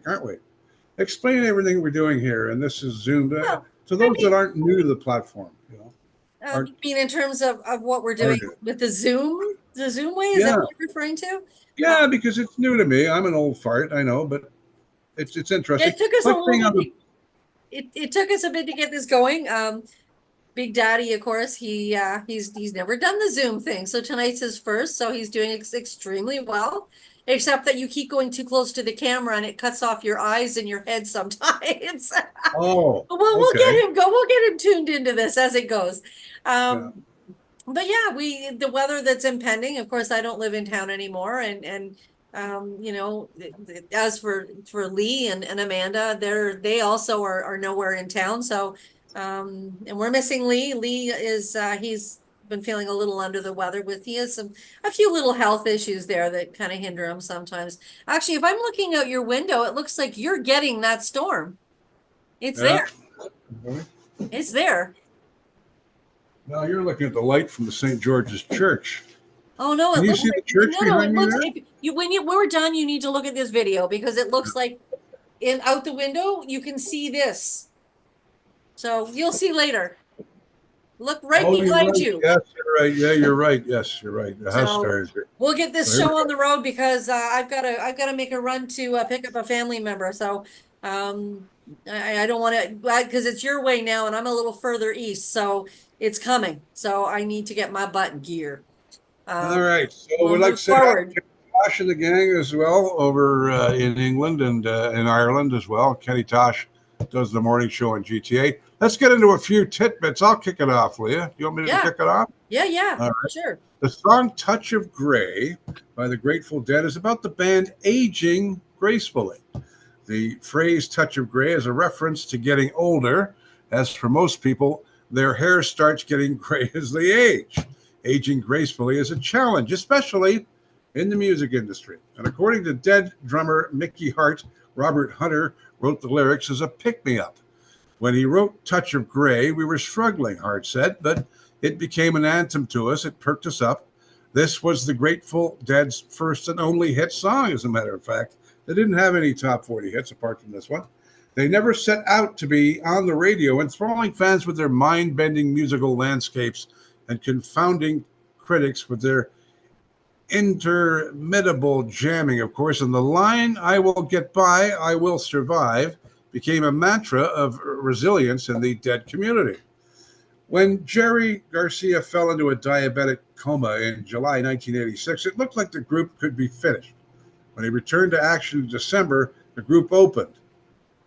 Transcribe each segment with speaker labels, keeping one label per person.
Speaker 1: week, aren't we? Explain everything we're doing here, and this is Zoom.
Speaker 2: Well,
Speaker 1: To those that aren't new to the platform, you know,
Speaker 2: you mean in terms of what we're doing with the Zoom way? Is that what you're referring to?
Speaker 1: Yeah, because it's new to me. I'm an old fart, I know, but it's interesting.
Speaker 2: It took us a little bit. It took us a bit to get this going. Big Daddy, of course, he's never done the Zoom thing, so tonight's his first. So he's doing extremely well, except that you keep going too close to the camera and it cuts off your eyes and your head sometimes.
Speaker 1: Oh,
Speaker 2: well, we'll get him We'll get him tuned into this as it goes. But yeah, the weather that's impending. Of course, I don't live in town anymore, and you know, as for Lee and Amanda, they also are nowhere in town. So, and we're missing Lee. Lee is he's been feeling a little under the weather he has a few little health issues there that kind of hinder him sometimes. Actually, if I'm looking out your window, it looks like you're getting that storm. It's there. It's there.
Speaker 1: Now you're looking at the light from the St. George's Church.
Speaker 2: Oh no!
Speaker 1: Can you see the church behind me there?
Speaker 2: When we're done, you need to look at this video because it looks like out the window you can see this. So you'll see later. Look right behind you.
Speaker 1: Yes, you're right. Yeah, you're right. Yes, you're right. The house stars.
Speaker 2: We'll get this show on the road because I've got to make a run to pick up a family member. So I don't want to because it's your way now, and I'm a little further east, so it's coming. So I need to get my butt in gear.
Speaker 1: All right. So we'd like to say Tosh and the gang as well over in England and in Ireland as well. Kenny Tosh does the morning show on GTA. Let's get into a few tidbits. I'll kick it off, Leah. You want me to kick it off?
Speaker 2: Yeah, right. Sure.
Speaker 1: The song Touch of Grey by the Grateful Dead is about the band aging gracefully. The phrase touch of gray is a reference to getting older. As for most people, their hair starts getting gray as they age. Aging gracefully is a challenge, especially in the music industry. And according to Dead drummer Mickey Hart, Robert Hunter wrote the lyrics as a pick-me-up. When he wrote Touch of Grey, we were struggling, Hart said, but it became an anthem to us. It perked us up. This was the Grateful Dead's first and only hit song, as a matter of fact. They didn't have any top 40 hits apart from this one. They never set out to be on the radio, enthralling fans with their mind-bending musical landscapes and confounding critics with their interminable jamming, of course. And the line, I will get by, I will survive, became a mantra of resilience in the Dead community. When Jerry Garcia fell into a diabetic coma in July 1986, it looked like the group could be finished. When he returned to action in December, the group opened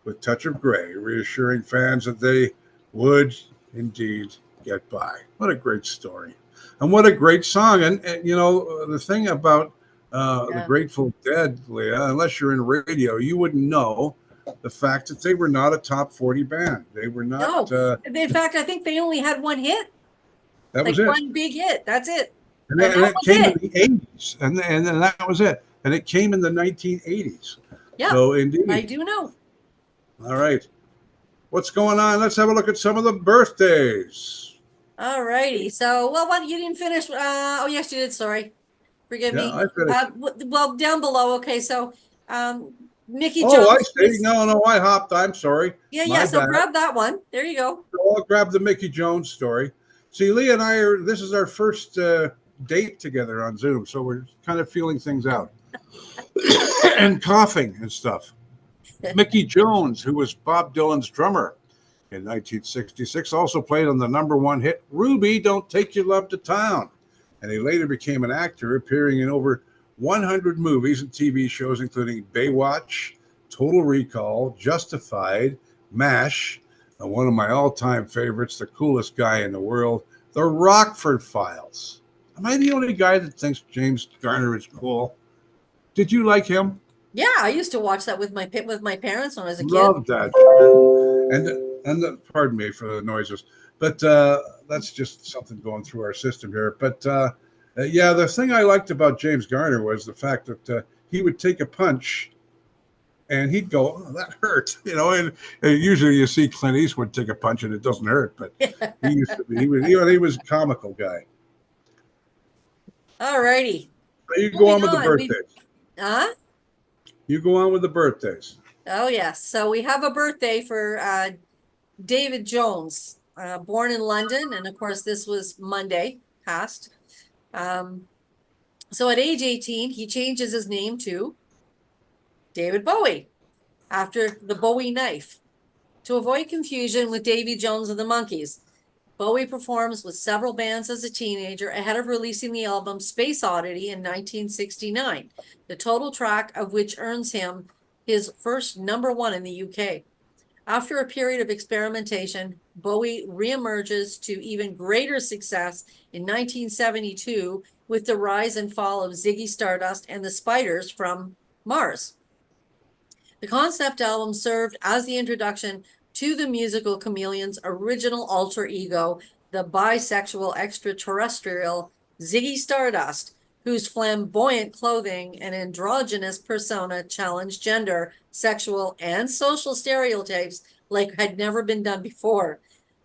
Speaker 1: with Touch of Grey, reassuring fans that they would indeed get by. What a great story. And what a great song. And you know, the thing about the Grateful Dead, Leah, unless you're in radio, you wouldn't know the fact that they were not a top 40 band. They were not.
Speaker 2: No. In fact, I think they only had one hit.
Speaker 1: That was it.
Speaker 2: One big hit. That's it.
Speaker 1: And that came in the 80s. And then that was it. And it came in the 1980s.
Speaker 2: Yeah.
Speaker 1: So indeed.
Speaker 2: I do know.
Speaker 1: All right. What's going on? Let's have a look at some of the birthdays.
Speaker 2: All righty. So, you didn't finish. Oh, yes, you did. Sorry. Forgive me.
Speaker 1: I finished.
Speaker 2: Well, down below. Okay. So, Mickey Jones.
Speaker 1: Oh, I see. No, I hopped. I'm sorry.
Speaker 2: Yeah. So grab that one. There you go.
Speaker 1: So I'll grab the Mickey Jones story. See, Leah and I this is our first date together on Zoom. So we're kind of feeling things out and coughing and stuff. Mickey Jones, who was Bob Dylan's drummer in 1966, also played on the #1 hit, Ruby, Don't Take Your Love to Town. And he later became an actor, appearing in over 100 movies and TV shows, including Baywatch, Total Recall, Justified, MASH, and one of my all-time favorites, the coolest guy in the world, The Rockford Files. Am I the only guy that thinks James Garner is cool? Did you like him?
Speaker 2: Yeah, I used to watch that with my parents when I was a kid.
Speaker 1: Loved that. And pardon me for the noises, but that's just something going through our system here. But the thing I liked about James Garner was the fact that he would take a punch and he'd go, "Oh, that hurt," you know. And usually you see Clint Eastwood take a punch and it doesn't hurt, but he was a comical guy.
Speaker 2: All righty.
Speaker 1: You go on with the birthdays.
Speaker 2: Huh?
Speaker 1: You go on with the birthdays.
Speaker 2: Oh, yes. So we have a birthday for David Jones, born in London. And of course, this was Monday past. So at age 18, he changes his name to David Bowie after the Bowie knife. To avoid confusion with Davy Jones and the Monkees, Bowie performs with several bands as a teenager ahead of releasing the album Space Oddity in 1969, the total track of which earns him his first #1 in the UK. After a period of experimentation, Bowie reemerges to even greater success in 1972 with the rise and fall of Ziggy Stardust and the Spiders from Mars. The concept album served as the introduction to the musical chameleon's original alter ego, the bisexual extraterrestrial Ziggy Stardust, whose flamboyant clothing and androgynous persona challenged gender, sexual, and social stereotypes like had never been done before.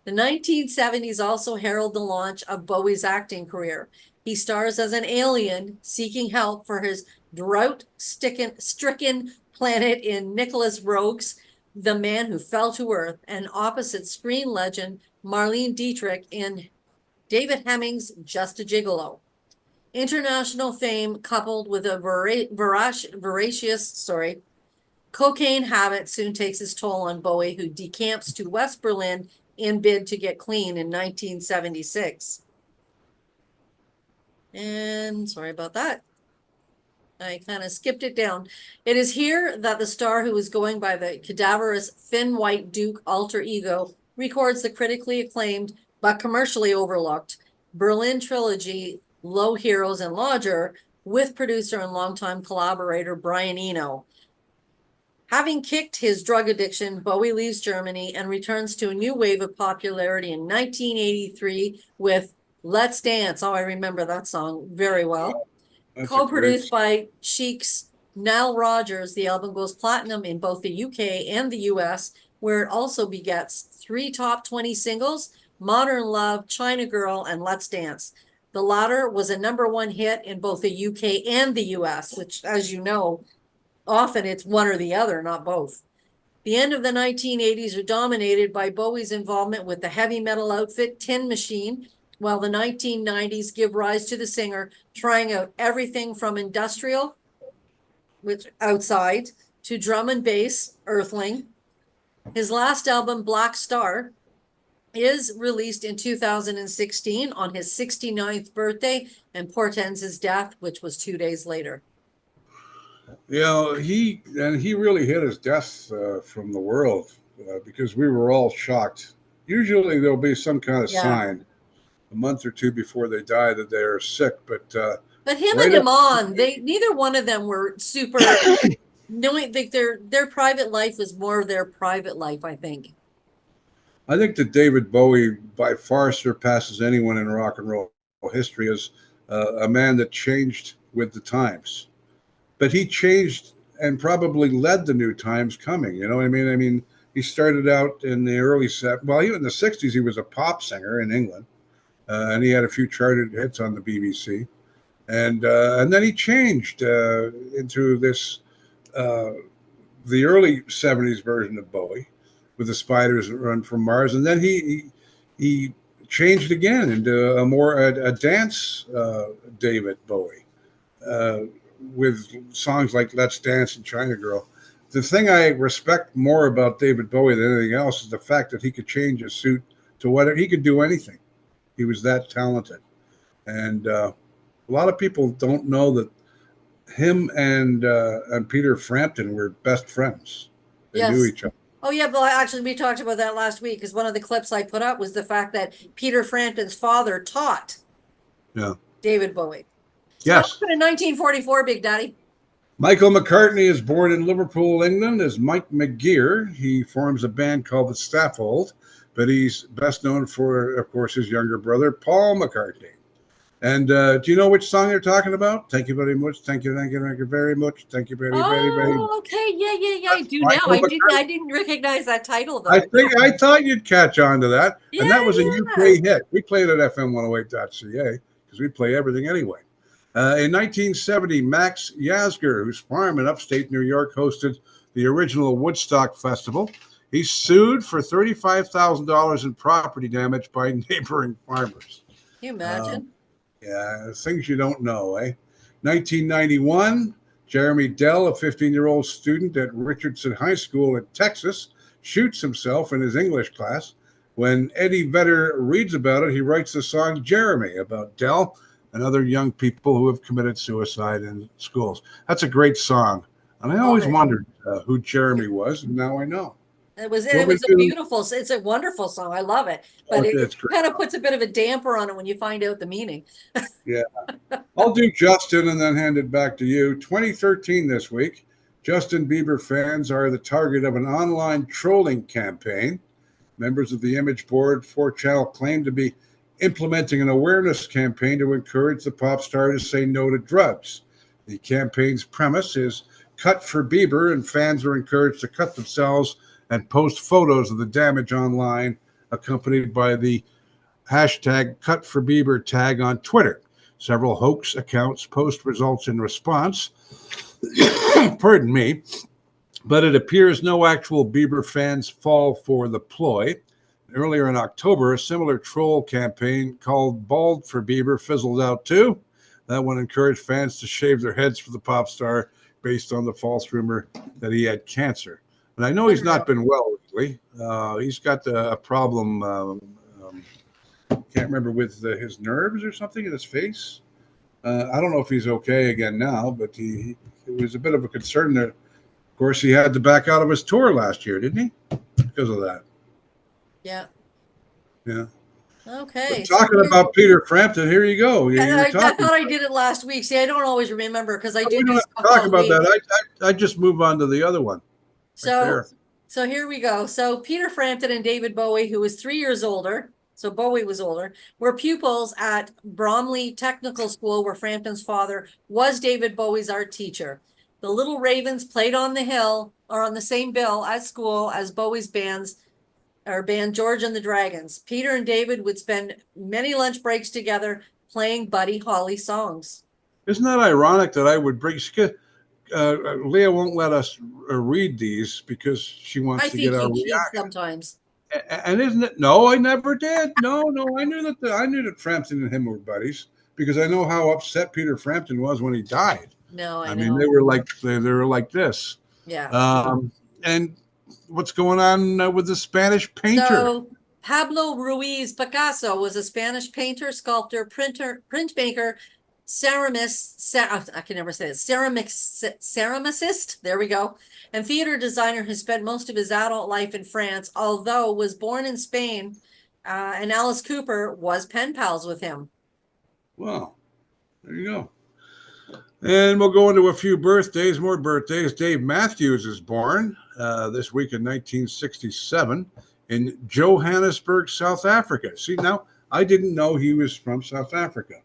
Speaker 2: The 1970s also herald the launch of Bowie's acting career. He stars as an alien seeking help for his drought-stricken planet in Nicholas Roeg's The Man Who Fell to Earth, and opposite screen legend Marlene Dietrich in David Hemming's Just a Gigolo. International fame coupled with a voracious cocaine habit soon takes its toll on Bowie, who decamps to West Berlin in bid to get clean in 1976. And sorry about that. I kind of skipped it down. It is here that the star, who is going by the cadaverous Finn White Duke alter ego, records the critically acclaimed but commercially overlooked Berlin trilogy Low Heroes and Lodger with producer and longtime collaborator Brian Eno. Having kicked his drug addiction, Bowie leaves Germany and returns to a new wave of popularity in 1983 with Let's Dance. Oh, I remember that song very well. Co-produced by Chic's Nile Rodgers, the album goes platinum in both the UK and the US, where it also begets 3 top 20 singles, Modern Love, China Girl, and Let's Dance. The latter was a #1 hit in both the UK and the US, which, as you know, often it's one or the other, not both. The end of the 1980s are dominated by Bowie's involvement with the heavy metal outfit Tin Machine, while the 1990s give rise to the singer trying out everything from industrial, which outside, to drum and bass, Earthling. His last album, Black Star, is released in 2016 on his 69th birthday and portends his death, which was 2 days later.
Speaker 1: You know, he really hid his death from the world because we were all shocked. Usually there'll be some kind of sign a month or two before they die that they're sick, but
Speaker 2: him and Iman, neither one of them were super knowing that their private life was more of their private life, I think.
Speaker 1: I think that David Bowie by far surpasses anyone in rock and roll history as a man that changed with the times. But he changed and probably led the new times coming. You know what I mean? I mean, he started out in the early even in the 60s, he was a pop singer in England. And he had a few charted hits on the BBC. And then he changed into this, the early 70s version of Bowie with the Spiders that Run from Mars. And then he changed again into a dance David Bowie with songs like Let's Dance and China Girl. The thing I respect more about David Bowie than anything else is the fact that he could change his suit to whatever. He could do anything. He was that talented. And a lot of people don't know that him and Peter Frampton were best friends. They knew each other.
Speaker 2: Oh, yeah, but actually, we talked about that last week because one of the clips I put up was the fact that Peter Frampton's father taught David Bowie. So
Speaker 1: yes.
Speaker 2: In 1944, Big Daddy.
Speaker 1: Michael McCartney is born in Liverpool, England, as Mike McGear. He forms a band called the Staffold, but he's best known for, of course, his younger brother, Paul McCartney. And do you know which song they're talking about? Thank you very much. Thank you very much. Thank you very much.
Speaker 2: Okay. Yeah. I do now. I didn't recognize that title, though.
Speaker 1: I thought you'd catch on to that. And that was a UK hit. We played at FM108.ca because we play everything anyway. In 1970, Max Yasgur, whose farm in upstate New York hosted the original Woodstock Festival, he sued for $35,000 in property damage by neighboring farmers.
Speaker 2: Can you
Speaker 1: Uh,
Speaker 2: imagine?
Speaker 1: yeah, things you don't know, eh? 1991, Jeremy Dell, a 15-year-old student at Richardson High School in Texas, shoots himself in his English class. When Eddie Vedder reads about it, he writes the song Jeremy about Dell and other young people who have committed suicide in schools. That's a great song. And I
Speaker 2: Love
Speaker 1: always
Speaker 2: it.
Speaker 1: wondered who Jeremy was, and now I know.
Speaker 2: And
Speaker 1: You
Speaker 2: it
Speaker 1: want me
Speaker 2: was
Speaker 1: to
Speaker 2: a
Speaker 1: do?
Speaker 2: beautiful, it's a wonderful song. I love it. But
Speaker 1: Okay,
Speaker 2: it
Speaker 1: it's great.
Speaker 2: kind of puts a bit of a damper on it when you find out the meaning.
Speaker 1: Yeah. I'll do Justin and then hand it back to you. 2013 this week. Justin Bieber fans are the target of an online trolling campaign. Members of the image board 4Channel claim to be implementing an awareness campaign to encourage the pop star to say no to drugs. The campaign's premise is cut for Bieber, and fans are encouraged to cut themselves and post photos of the damage online, accompanied by the hashtag cut for Bieber tag on Twitter. Several hoax accounts post results in response. Pardon me, but it appears no actual Bieber fans fall for the ploy. Earlier in October, a similar troll campaign called Bald for Bieber fizzled out too. That one encouraged fans to shave their heads for the pop star based on the false rumor that he had cancer. And I know he's not
Speaker 2: Unreal.
Speaker 1: been well lately. He's got a problem. Can't remember with his nerves or something in his face. I don't know if he's okay again now, but it was a bit of a concern that, of course, he had to back out of his tour last year, didn't he? Because of that.
Speaker 2: Yeah.
Speaker 1: Yeah.
Speaker 2: Okay.
Speaker 1: But talking about Peter Frampton, here you go. You're
Speaker 2: I
Speaker 1: talking.
Speaker 2: thought I did it last week. See, I don't always remember because I do
Speaker 1: We don't
Speaker 2: this
Speaker 1: have to
Speaker 2: stuff
Speaker 1: talk
Speaker 2: all
Speaker 1: about
Speaker 2: week.
Speaker 1: that. I just move on to the other one right
Speaker 2: So,
Speaker 1: there.
Speaker 2: so here we go. So Peter Frampton and David Bowie, who was 3 years older, so Bowie was older, were pupils at Bromley Technical School, where Frampton's father was David Bowie's art teacher. The Little Ravens played on the hill or on the same bill at school as Bowie's band George and the Dragons. Peter and David would spend many lunch breaks together playing Buddy Holly songs.
Speaker 1: Isn't that ironic that I would bring? Leah won't let us read these because she wants
Speaker 2: I
Speaker 1: to get
Speaker 2: think
Speaker 1: our
Speaker 2: he cheats
Speaker 1: reaction.
Speaker 2: sometimes.
Speaker 1: And isn't it? No, I never did. No, I knew that Frampton and him were buddies because I know how upset Peter Frampton was when he died.
Speaker 2: No, I
Speaker 1: I mean,
Speaker 2: know.
Speaker 1: they were like this.
Speaker 2: Yeah.
Speaker 1: And what's going on with the Spanish painter?
Speaker 2: So Pablo Ruiz Picasso was a Spanish painter, sculptor, printmaker, I can never say it, ceramicist, there we go, and theater designer who spent most of his adult life in France, although was born in Spain, and Alice Cooper was pen pals with him.
Speaker 1: Well, there you go. And we'll go into a few birthdays, more birthdays. Dave Matthews is born this week in 1967 in Johannesburg, South Africa. See, now I didn't know he was from South Africa.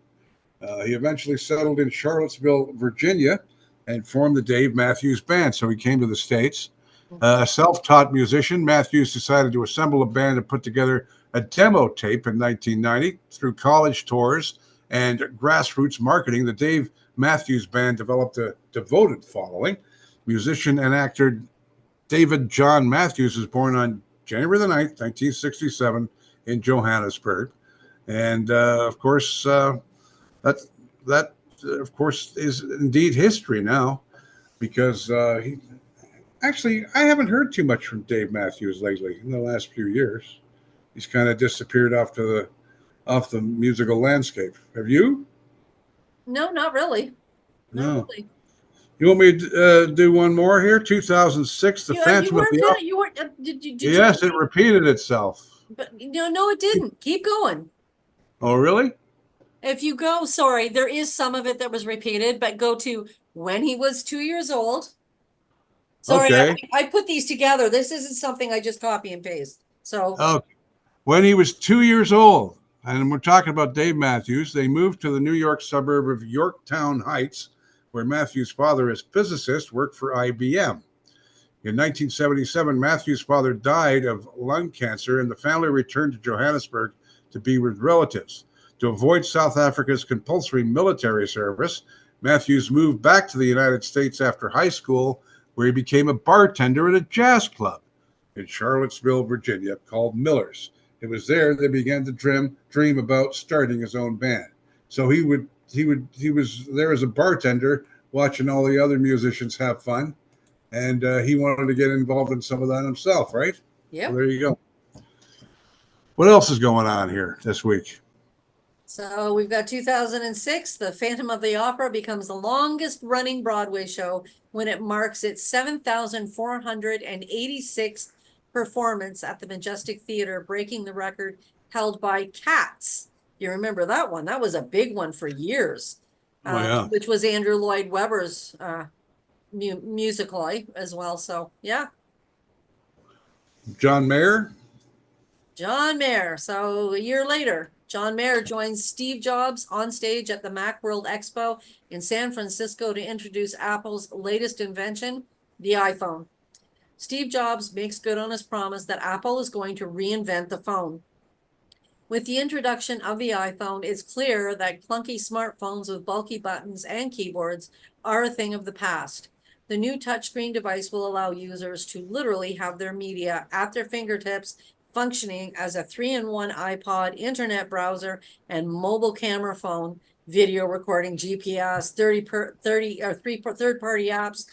Speaker 1: He eventually settled in Charlottesville, Virginia, and formed the Dave Matthews Band. So he came to the States. A self-taught musician, Matthews decided to assemble a band and put together a demo tape in 1990. Through college tours and grassroots marketing, the Dave Matthews Band developed a devoted following. Musician and actor David John Matthews was born on January the 9th, 1967 in Johannesburg. And, of course, that of course, is indeed history now because I haven't heard too much from Dave Matthews lately in the last few years. He's kind of disappeared off the musical landscape. Have you?
Speaker 2: No, not really. Not
Speaker 1: No.
Speaker 2: really.
Speaker 1: You want me to do one more here? 2006, The
Speaker 2: You
Speaker 1: Phantom of
Speaker 2: weren't
Speaker 1: the
Speaker 2: gonna,
Speaker 1: Opera.
Speaker 2: you weren't, did you?
Speaker 1: Yes, it repeated itself.
Speaker 2: But no, it didn't. Keep going.
Speaker 1: Oh, really?
Speaker 2: If you go, sorry, there is some of it that was repeated, but go to when he was 2 years old. Sorry,
Speaker 1: Okay.
Speaker 2: I put these together. This isn't something I just copy and paste. So,
Speaker 1: Okay. When he was 2 years old, and we're talking about Dave Matthews, they moved to the New York suburb of Yorktown Heights, where Matthews' father, as physicist, worked for IBM. In 1977, Matthews' father died of lung cancer, and the family returned to Johannesburg to be with relatives. To avoid South Africa's compulsory military service, Matthews moved back to the United States after high school, where he became a bartender at a jazz club in Charlottesville, Virginia, called Miller's. It was there they began to dream about starting his own band. So he was there as a bartender, watching all the other musicians have fun, and he wanted to get involved in some of that himself, right?
Speaker 2: Yep.
Speaker 1: So there you go. What else is going on here this week?
Speaker 2: So we've got 2006, The Phantom of the Opera becomes the longest running Broadway show when it marks its 7,486th performance at the Majestic Theater, breaking the record held by Cats. You remember that one? That was a big one for years, which was Andrew Lloyd Webber's musical as well. So, yeah.
Speaker 1: John Mayer.
Speaker 2: So a year later, John Mayer joins Steve Jobs on stage at the Macworld Expo in San Francisco to introduce Apple's latest invention, the iPhone. Steve Jobs makes good on his promise that Apple is going to reinvent the phone. With the introduction of the iPhone, it's clear that clunky smartphones with bulky buttons and keyboards are a thing of the past. The new touchscreen device will allow users to literally have their media at their fingertips, functioning as a 3-in-1 iPod, internet browser, and mobile camera phone, video recording, GPS, 3 third-party apps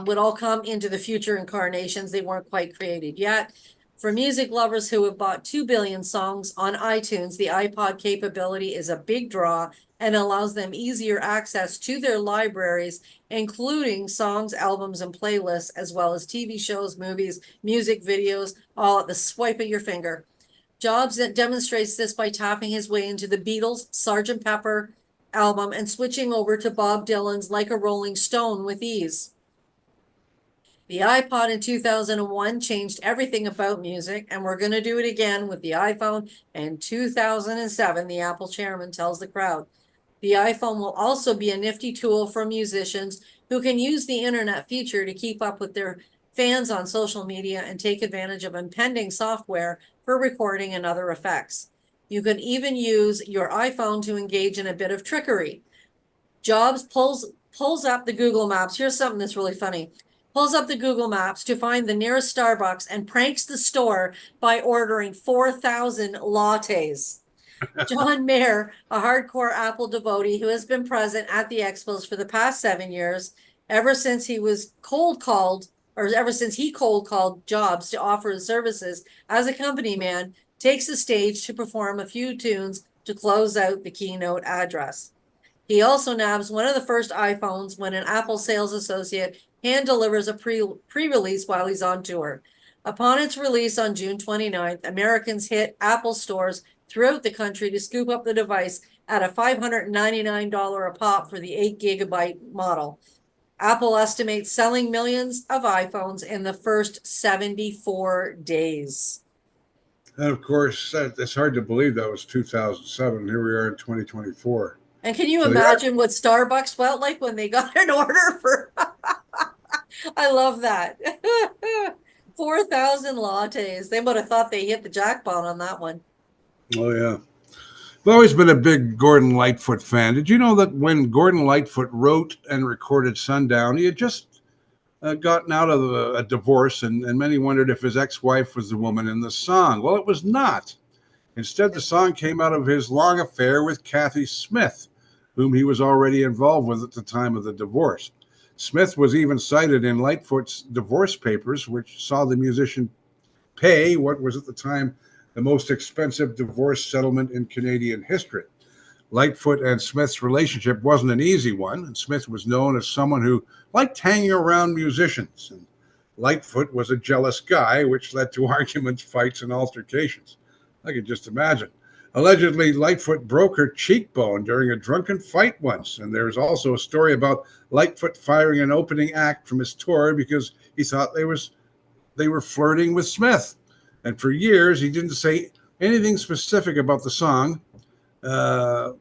Speaker 2: would all come into the future incarnations. They weren't quite created yet. For music lovers who have bought 2 billion songs on iTunes, the iPod capability is a big draw and allows them easier access to their libraries, including songs, albums, and playlists, as well as TV shows, movies, music videos, all at the swipe of your finger. Jobs demonstrates this by tapping his way into the Beatles' Sgt. Pepper album and switching over to Bob Dylan's Like a Rolling Stone with ease. The iPod in 2001 changed everything about music, and we're going to do it again with the iPhone in 2007, the Apple chairman tells the crowd. The iPhone will also be a nifty tool for musicians who can use the internet feature to keep up with their fans on social media and take advantage of impending software for recording and other effects. You can even use your iPhone to engage in a bit of trickery. Jobs pulls up the Google Maps. Here's something that's really funny. Pulls up the Google Maps to find the nearest Starbucks and pranks the store by ordering 4,000 lattes. John Mayer, a hardcore Apple devotee who has been present at the expos for the past 7 years, ever since he cold called Jobs to offer his services as a company man, takes the stage to perform a few tunes to close out the keynote address. He also nabs one of the first iPhones when an Apple sales associate hand delivers a pre-release while he's on tour. Upon its release on June 29th, Americans hit Apple stores throughout the country to scoop up the device at a $599 a pop for the 8 GB model. Apple estimates selling millions of iPhones in the first 74 days.
Speaker 1: And of course, it's hard to believe that was 2007. Here we are in 2024.
Speaker 2: And can you imagine what Starbucks felt like when they got an order for? I love that. 4,000 lattes. They would have thought they hit the jackpot on that one.
Speaker 1: Oh, yeah. I've always been a big Gordon Lightfoot fan. Did you know that when Gordon Lightfoot wrote and recorded Sundown, he had just gotten out of a divorce, and many wondered if his ex-wife was the woman in the song. Well, it was not. Instead, the song came out of his long affair with Kathy Smith, whom he was already involved with at the time of the divorce. Smith was even cited in Lightfoot's divorce papers, which saw the musician pay what was at the time the most expensive divorce settlement in Canadian history. Lightfoot and Smith's relationship wasn't an easy one, and Smith was known as someone who liked hanging around musicians. And Lightfoot was a jealous guy, which led to arguments, fights, and altercations. I could just imagine. Allegedly, Lightfoot broke her cheekbone during a drunken fight once, and there's also a story about Lightfoot firing an opening act from his tour because he thought they were flirting with Smith. And for years, he didn't say anything specific about the song, but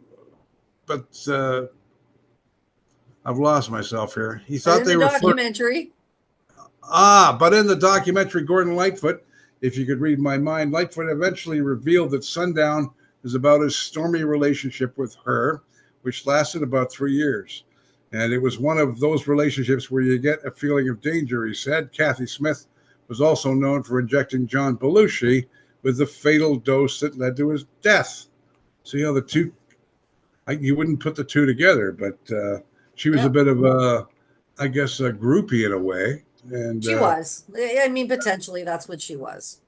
Speaker 1: I've lost myself here. He thought they were
Speaker 2: documentary.
Speaker 1: But in the documentary, Gordon Lightfoot, if you could read my mind, Lightfoot eventually revealed that Sundown is about his stormy relationship with her, which lasted about 3 years. And it was one of those relationships where you get a feeling of danger, he said. Kathy Smith was also known for injecting John Belushi with the fatal dose that led to his death. So, the two, you wouldn't put the two together, but she was a bit of I guess, a groupie in a way. And
Speaker 2: she was. I mean, potentially that's what she was.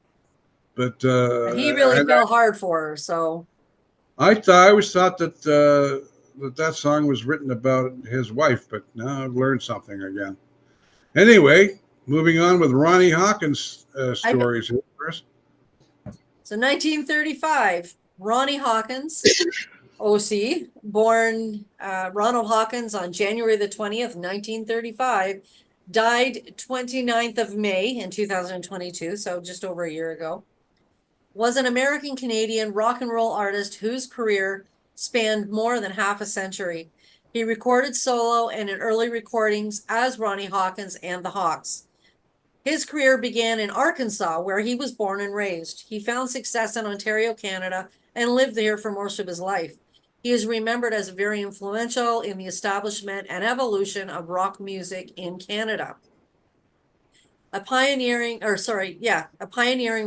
Speaker 1: But
Speaker 2: and he really fell hard for her. So
Speaker 1: I always thought that that song was written about his wife, but now I've learned something again. Anyway, moving on with Ronnie Hawkins' stories here first.
Speaker 2: So 1935, Ronnie Hawkins, OC, born Ronald Hawkins on January the 20th, 1935, died 29th of May in 2022, so just over a year ago, was an American-Canadian rock and roll artist whose career spanned more than half a century. He recorded solo and in early recordings as Ronnie Hawkins and the Hawks. His career began in Arkansas, where he was born and raised. He found success in Ontario, Canada, and lived there for most of his life. He is remembered as very influential in the establishment and evolution of rock music in Canada. A pioneering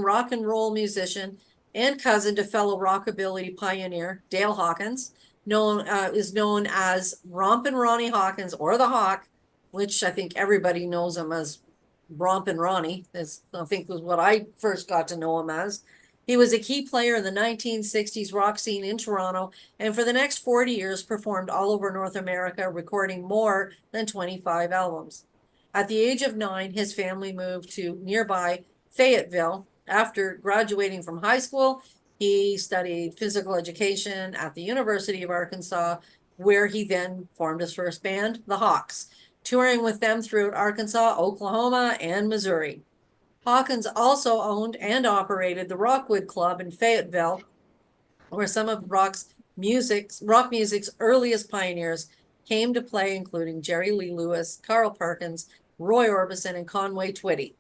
Speaker 2: rock and roll musician and cousin to fellow rockabilly pioneer Dale Hawkins, is known as Rompin' Ronnie Hawkins, or the Hawk, which I think everybody knows him as Rompin' Ronnie. I think was what I first got to know him as. He was a key player in the 1960s rock scene in Toronto, and for the next 40 years performed all over North America, recording more than 25 albums. At the age of 9, his family moved to nearby Fayetteville. After graduating from high school, he studied physical education at the University of Arkansas, where he then formed his first band, the Hawks, touring with them throughout Arkansas, Oklahoma, and Missouri. Hawkins also owned and operated the Rockwood Club in Fayetteville, where some of rock music's earliest pioneers came to play, including Jerry Lee Lewis, Carl Perkins, Roy Orbison, and Conway Twitty.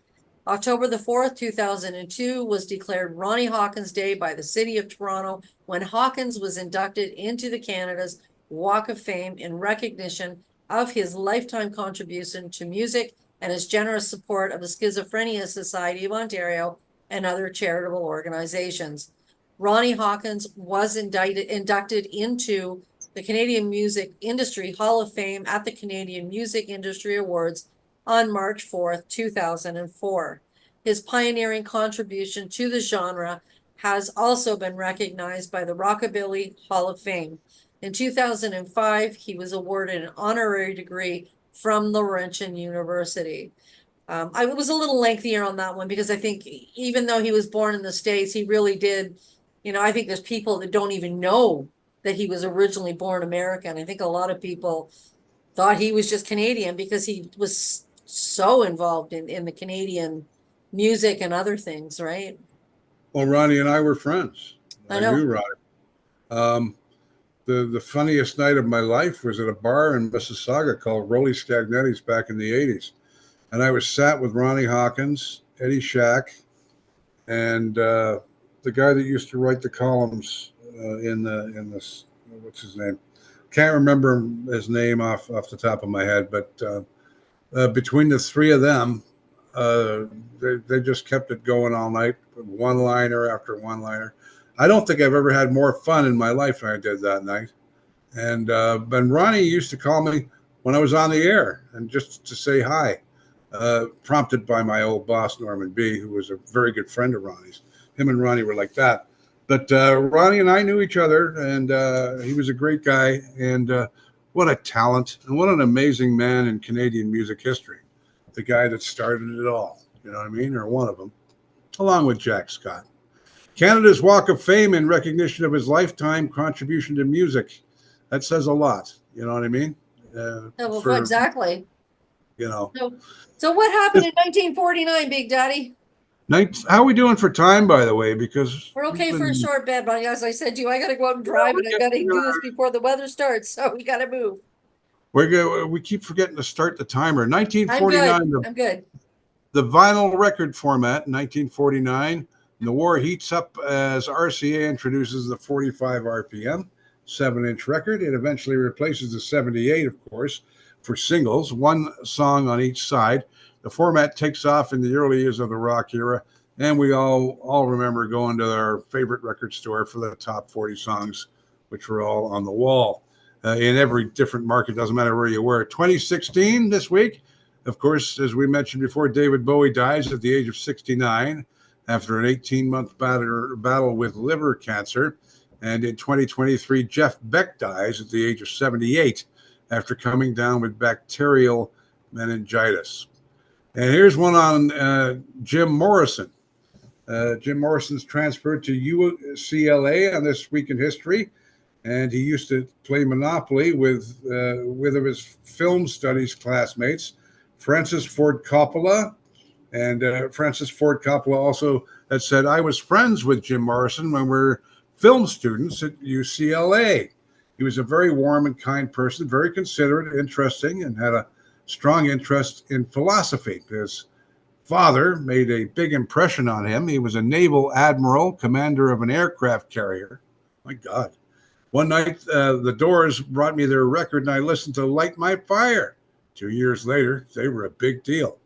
Speaker 2: October the 4th, 2002 was declared Ronnie Hawkins Day by the City of Toronto, when Hawkins was inducted into the Canada's Walk of Fame in recognition of his lifetime contribution to music and his generous support of the Schizophrenia Society of Ontario and other charitable organizations. Ronnie Hawkins was inducted into the Canadian Music Industry Hall of Fame at the Canadian Music Industry Awards on March 4th, 2004. His pioneering contribution to the genre has also been recognized by the Rockabilly Hall of Fame. In 2005, he was awarded an honorary degree from Laurentian University. I was a little lengthier on that one because I think even though he was born in the States, he really did, I think there's people that don't even know that he was originally born American. I think a lot of people thought he was just Canadian because he was so involved in the Canadian music and other things, right?
Speaker 1: Well, Ronnie and I were friends.
Speaker 2: I know.
Speaker 1: Knew Ronnie. The funniest night of my life was at a bar in Mississauga called Rolly Stagnetti's back in the 80s. And I was sat with Ronnie Hawkins, Eddie Shack, and the guy that used to write the columns in this, what's his name? Can't remember his name off the top of my head, but between the three of them, they just kept it going all night, one-liner after one-liner. I don't think I've ever had more fun in my life than I did that night. And Ronnie used to call me when I was on the air and just to say hi, prompted by my old boss, Norman B., who was a very good friend of Ronnie's. Him and Ronnie were like that. But Ronnie and I knew each other, and he was a great guy. And what a talent and what an amazing man in Canadian music history. The guy that started it all, you know what I mean? Or one of them, along with Jack Scott. Canada's Walk of Fame in recognition of his lifetime contribution to music. That says a lot, you know what I mean?
Speaker 2: Exactly.
Speaker 1: So
Speaker 2: what happened in 1949, Big Daddy?
Speaker 1: How are we doing for time, by the way? Because
Speaker 2: we're okay for a short bed, but as I said to you, I got to go out and drive, and I got to do this before the weather starts, so we got to move.
Speaker 1: We keep forgetting to start the timer. 1949.
Speaker 2: I'm good.
Speaker 1: The vinyl record format, 1949, And the war heats up as RCA introduces the 45 RPM 7-inch record. It eventually replaces the 78, of course, for singles, one song on each side. The format takes off in the early years of the rock era, and we all remember going to our favorite record store for the top 40 songs, which were all on the wall. In every different market, doesn't matter where you were. 2016, this week, of course, as we mentioned before, David Bowie dies at the age of 69 after an 18-month battle with liver cancer. And in 2023, Jeff Beck dies at the age of 78 after coming down with bacterial meningitis. And here's one on Jim Morrison. Jim Morrison's transferred to UCLA on This Week in History, and he used to play Monopoly with of his film studies classmates, Francis Ford Coppola. And Francis Ford Coppola also had said, I was friends with Jim Morrison when we were film students at UCLA. He was a very warm and kind person, very considerate, interesting, and had a strong interest in philosophy. His father made a big impression on him. He was a naval admiral, commander of an aircraft carrier. My God. One night, the Doors brought me their record, and I listened to Light My Fire. 2 years later, they were a big deal.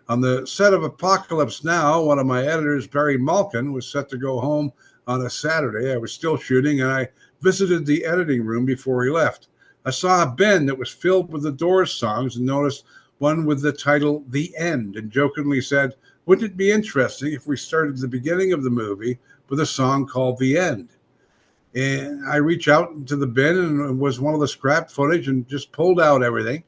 Speaker 1: On the set of Apocalypse Now, one of my editors, Barry Malkin, was set to go home on a Saturday. I was still shooting, and I visited the editing room before he left. I saw a bin that was filled with the Doors songs and noticed one with the title The End, and jokingly said, wouldn't it be interesting if we started the beginning of the movie with a song called The End? And I reached out into the bin, and it was one of the scrap footage, and just pulled out everything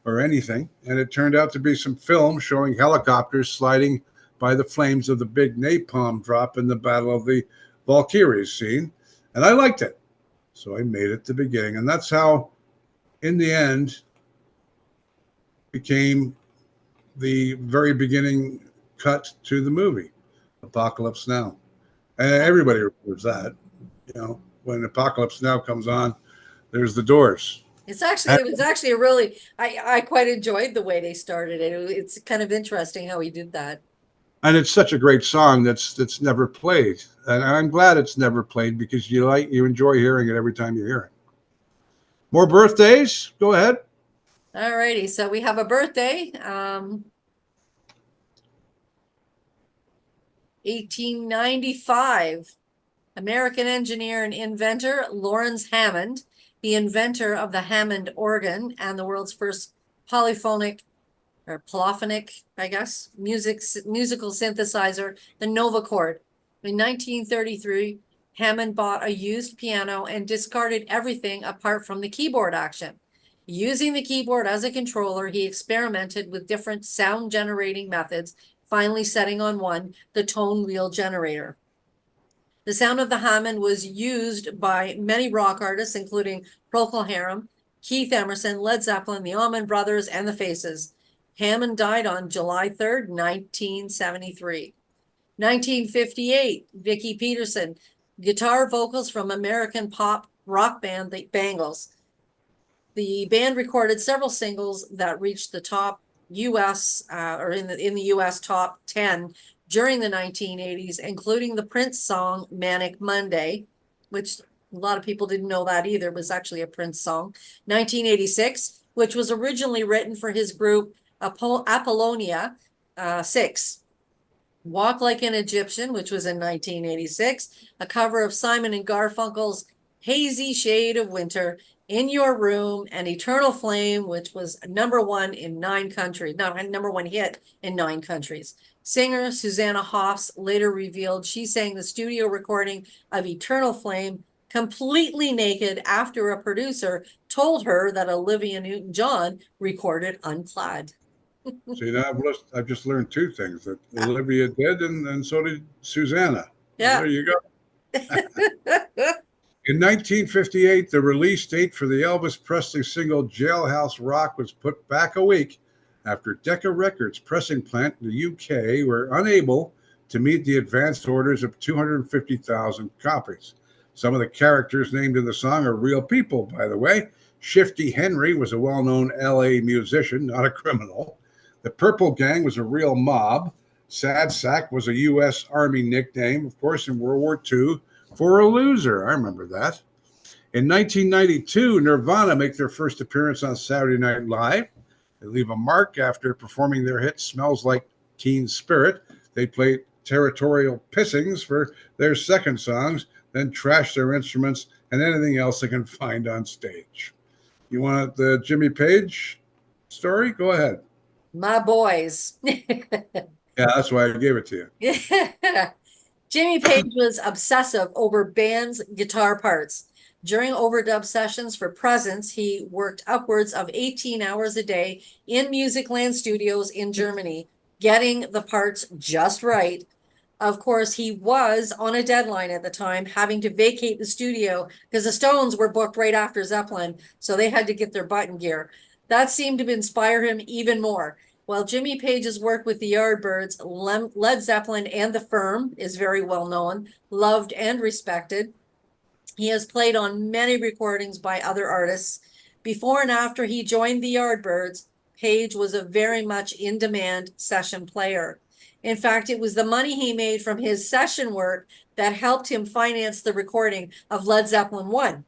Speaker 1: or anything. And it turned out to be some film showing helicopters sliding by the flames of the big napalm drop in the Battle of the Valkyries scene. And I liked it. So I made it the beginning. And that's how, in the end, became the very beginning cut to the movie, Apocalypse Now. And everybody remembers that. You know, when Apocalypse Now comes on, there's the Doors.
Speaker 2: It was actually a really, I quite enjoyed the way they started it. It's kind of interesting how he did that.
Speaker 1: And it's such a great song that's never played. And I'm glad it's never played because you enjoy hearing it every time you hear it. More birthdays? Go ahead.
Speaker 2: All righty. So we have a birthday. 1895. American engineer and inventor Lawrence Hammond, the inventor of the Hammond organ and the world's first polyphonic, I guess, musical synthesizer, the Nova chord. In 1933, Hammond bought a used piano and discarded everything apart from the keyboard action. Using the keyboard as a controller, he experimented with different sound generating methods, finally setting on one, the tone wheel generator. The sound of the Hammond was used by many rock artists, including Procol Harum, Keith Emerson, Led Zeppelin, the Allman Brothers, and the Faces. Hammond died on July 3rd, 1973. 1958, Vicki Peterson, guitar vocals from American pop rock band The Bangles. The band recorded several singles that reached the top U.S. In the U.S. top 10 during the 1980s, including the Prince song Manic Monday, which a lot of people didn't know that either, was actually a Prince song. 1986, which was originally written for his group Apollonia 6. Walk Like an Egyptian, which was in 1986, a cover of Simon and Garfunkel's Hazy Shade of Winter, In Your Room, and Eternal Flame, which was number one hit in 9 countries. Singer Susanna Hoffs later revealed she sang the studio recording of Eternal Flame completely naked after a producer told her that Olivia Newton-John recorded unclad.
Speaker 1: See, now I've just learned 2 things, that Olivia did, and so did Susanna.
Speaker 2: Yeah.
Speaker 1: There you go. In 1958, the release date for the Elvis Presley single Jailhouse Rock was put back a week after Decca Records' pressing plant in the UK were unable to meet the advanced orders of 250,000 copies. Some of the characters named in the song are real people, by the way. Shifty Henry was a well-known LA musician, not a criminal. The Purple Gang was a real mob. Sad Sack was a U.S. Army nickname, of course, in World War II for a loser. I remember that. In 1992, Nirvana make their first appearance on Saturday Night Live. They leave a mark after performing their hit Smells Like Teen Spirit. They played Territorial Pissings for their second songs, then trash their instruments and anything else they can find on stage. You want the Jimmy Page story? Go ahead.
Speaker 2: My boys.
Speaker 1: Yeah, that's why I gave it to you.
Speaker 2: Jimmy Page was obsessive over bands' guitar parts. During overdub sessions for Presence, he worked upwards of 18 hours a day in Musicland studios in Germany, getting the parts just right. Of course, he was on a deadline at the time, having to vacate the studio because the Stones were booked right after Zeppelin, so they had to get their button gear. That seemed to inspire him even more. While Jimmy Page's work with the Yardbirds, Led Zeppelin, and The Firm is very well known, loved, and respected, he has played on many recordings by other artists. Before and after he joined the Yardbirds, Page was a very much in-demand session player. In fact, it was the money he made from his session work that helped him finance the recording of Led Zeppelin 1.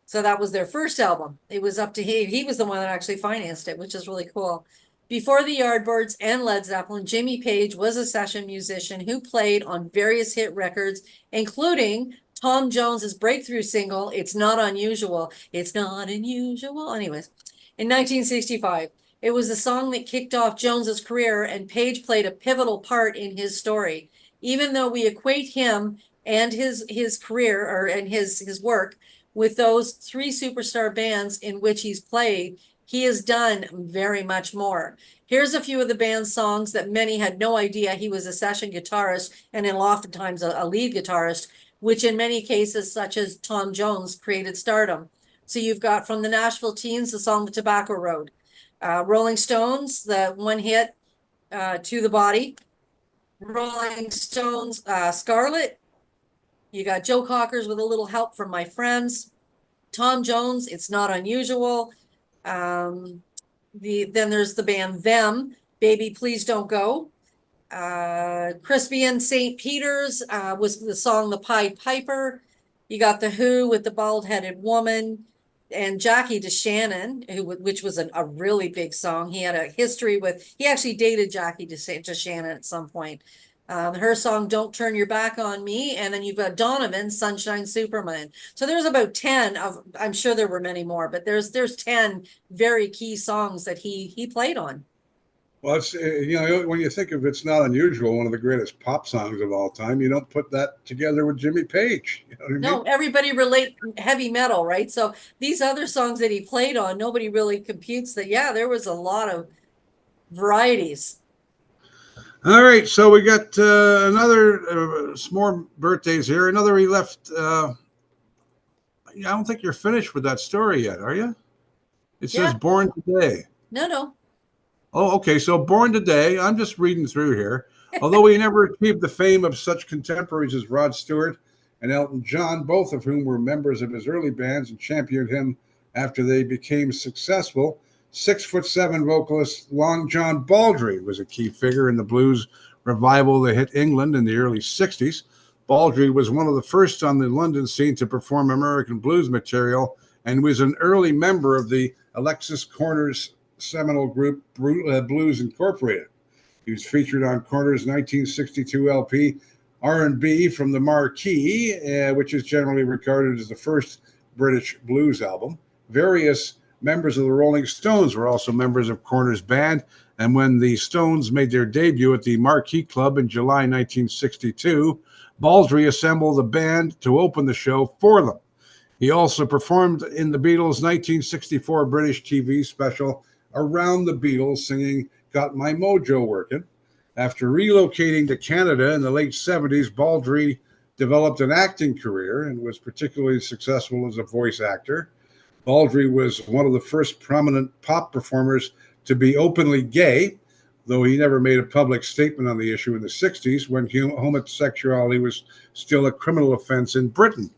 Speaker 2: So that was their first album. It was up to him. He was the one that actually financed it, which is really cool. Before the Yardbirds and Led Zeppelin, Jimmy Page was a session musician who played on various hit records, including Tom Jones's breakthrough single, It's Not Unusual. It's Not Unusual. Anyways, in 1965, it was the song that kicked off Jones's career, and Page played a pivotal part in his story. Even though we equate him and his career and his work with those three superstar bands in which he's played, he has done very much more. Here's a few of the band's songs that many had no idea he was a session guitarist and oftentimes a lead guitarist, which in many cases, such as Tom Jones, created stardom. So you've got from the Nashville Teens, the song The Tobacco Road. Rolling Stones, the one hit, To the Body. Rolling Stones, Scarlet. You got Joe Cockers with a little help from my friends. Tom Jones, It's Not Unusual. Then there's the band Them, Baby Please Don't Go. Crispian St. Peter's was the song The Pied Piper. You got The Who with The Bald-Headed Woman, and Jackie DeShannon, which was a really big song. He had a history he actually dated Jackie DeShannon at some point. Her song Don't Turn Your Back on Me, and then you've got Donovan, Sunshine Superman. So there's about 10 of, I'm sure there were many more, but there's 10 very key songs that he played on.
Speaker 1: Well, it's, when you think of It's Not Unusual, one of the greatest pop songs of all time, you don't put that together with Jimmy Page. You know what I mean?
Speaker 2: No, everybody relate heavy metal, right? So these other songs that he played on, nobody really computes that. Yeah, there was a lot of varieties.
Speaker 1: All right, so we got another some more birthdays here. Another he left. I don't think you're finished with that story yet, are you? It says born today.
Speaker 2: No.
Speaker 1: Oh, okay. So born today. I'm just reading through here. Although he never achieved the fame of such contemporaries as Rod Stewart and Elton John, both of whom were members of his early bands and championed him after they became successful, 6'7" vocalist Long John Baldry was a key figure in the blues revival that hit England in the early 60s. Baldry was one of the first on the London scene to perform American blues material and was an early member of the Alexis Corner's seminal group Blues Incorporated. He was featured on Corner's 1962 LP R&B from the Marquee, which is generally regarded as the first British blues album. Various members of the Rolling Stones were also members of Corner's band, and when the Stones made their debut at the Marquee Club in July 1962, Baldry assembled a band to open the show for them. He also performed in the Beatles' 1964 British TV special Around the Beatles, singing Got My Mojo Working. After relocating to Canada in the late 70s, Baldry developed an acting career and was particularly successful as a voice actor. Baldry was one of the first prominent pop performers to be openly gay, though he never made a public statement on the issue in the 60s when homosexuality was still a criminal offense in Britain.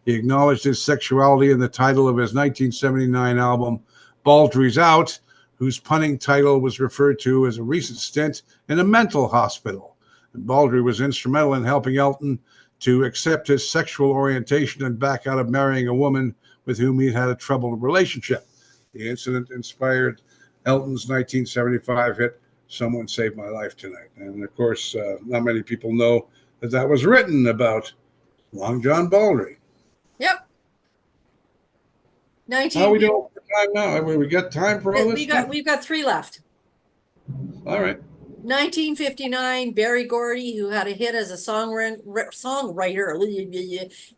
Speaker 1: He acknowledged his sexuality in the title of his 1979 album, Baldry's Out, whose punning title was referred to as a recent stint in a mental hospital. Baldry was instrumental in helping Elton to accept his sexual orientation and back out of marrying a woman with whom he had a troubled relationship. The incident inspired Elton's 1975 hit, Someone Saved My Life Tonight. And of course, not many people know that was written about Long John Baldry.
Speaker 2: Yep.
Speaker 1: How are we doing for time now? Have we got time for all this stuff?
Speaker 2: We've got 3 left.
Speaker 1: All right.
Speaker 2: 1959, Berry Gordy, who had a hit as a songwriter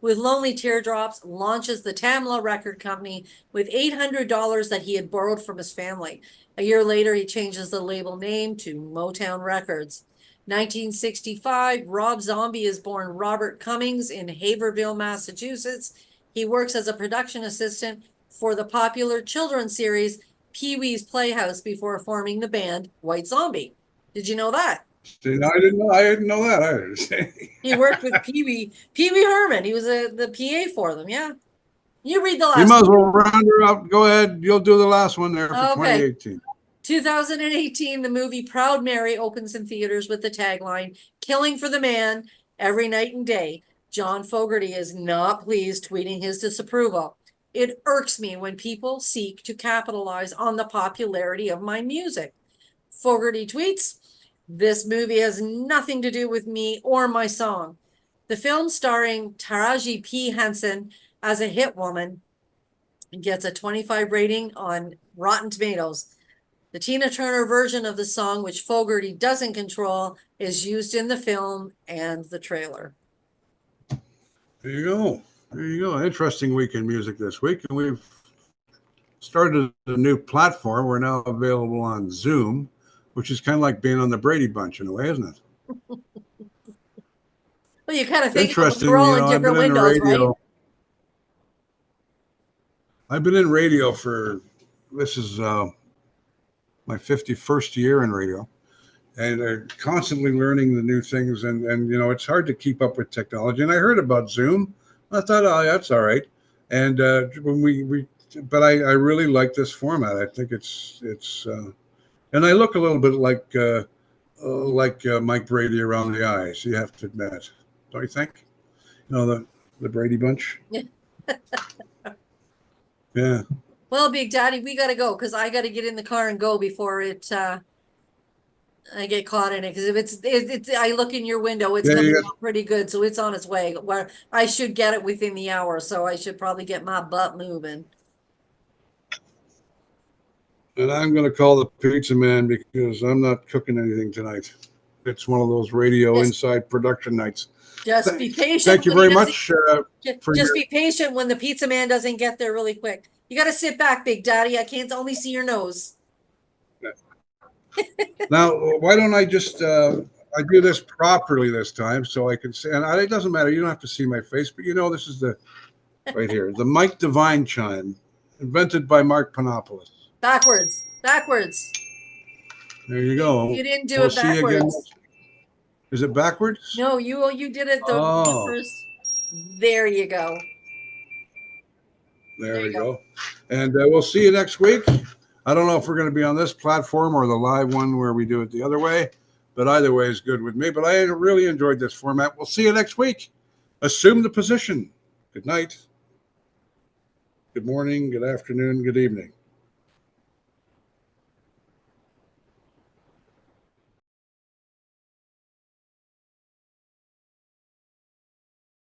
Speaker 2: with Lonely Teardrops, launches the Tamla Record Company with $800 that he had borrowed from his family. A year later, he changes the label name to Motown Records. 1965, Rob Zombie is born Robert Cummings in Haverhill, Massachusetts. He works as a production assistant for the popular children's series Pee-wee's Playhouse before forming the band White Zombie. Did you know that?
Speaker 1: I didn't know that either.
Speaker 2: He worked with Pee-wee Herman. He was the PA for them. Yeah. You read the last
Speaker 1: You might as well round her out. Go ahead. You'll do the last one there for 2018.
Speaker 2: 2018, the movie Proud Mary opens in theaters with the tagline, "Killing for the man every night and day." John Fogerty is not pleased, tweeting his disapproval. "It irks me when people seek to capitalize on the popularity of my music." Fogerty tweets, "This movie has nothing to do with me or my song." The film, starring Taraji P. Henson as a hit woman, gets a 25 rating on Rotten Tomatoes. The Tina Turner version of the song, which Fogerty doesn't control, is used in the film and the trailer.
Speaker 1: There you go. There you go. Interesting week in music this week. And we've started a new platform. We're now available on Zoom, which is kind of like being on the Brady Bunch in a way, isn't it?
Speaker 2: Well, you kind of think
Speaker 1: we're
Speaker 2: all in different windows, right?
Speaker 1: I've been in radio for, this is my 51st year in radio, and constantly learning the new things. And it's hard to keep up with technology. And I heard about Zoom. I thought, oh, that's all right. And when but I really like this format. I think it's and I look a little bit like Mike Brady around the eyes. You have to admit, don't you think? The Brady Bunch.
Speaker 2: Yeah.
Speaker 1: Yeah.
Speaker 2: Well, Big Daddy, we got to go because I got to get in the car and go before I get caught in it. Because if it's I look in your window, it's coming out pretty good, so it's on its way. Where I should get it within the hour, so I should probably get my butt moving.
Speaker 1: And I'm going to call the pizza man because I'm not cooking anything tonight. It's one of those radio inside production nights.
Speaker 2: Just be patient.
Speaker 1: Thank you very much.
Speaker 2: Just be patient when the pizza man doesn't get there really quick. You got to sit back, Big Daddy. I can't only see your nose.
Speaker 1: Now, why don't I just I do this properly this time so I can say, and it doesn't matter. You don't have to see my face, but this is right here, the Mike Devine chime, invented by Mark Panopoulos.
Speaker 2: Backwards.
Speaker 1: There you go.
Speaker 2: You didn't do it backwards.
Speaker 1: Is it backwards?
Speaker 2: No, you did it the first. There you go.
Speaker 1: There we go. And we'll see you next week. I don't know if we're going to be on this platform or the live one where we do it the other way, but either way is good with me. But I really enjoyed this format. We'll see you next week. Assume the position. Good night. Good morning. Good afternoon. Good evening.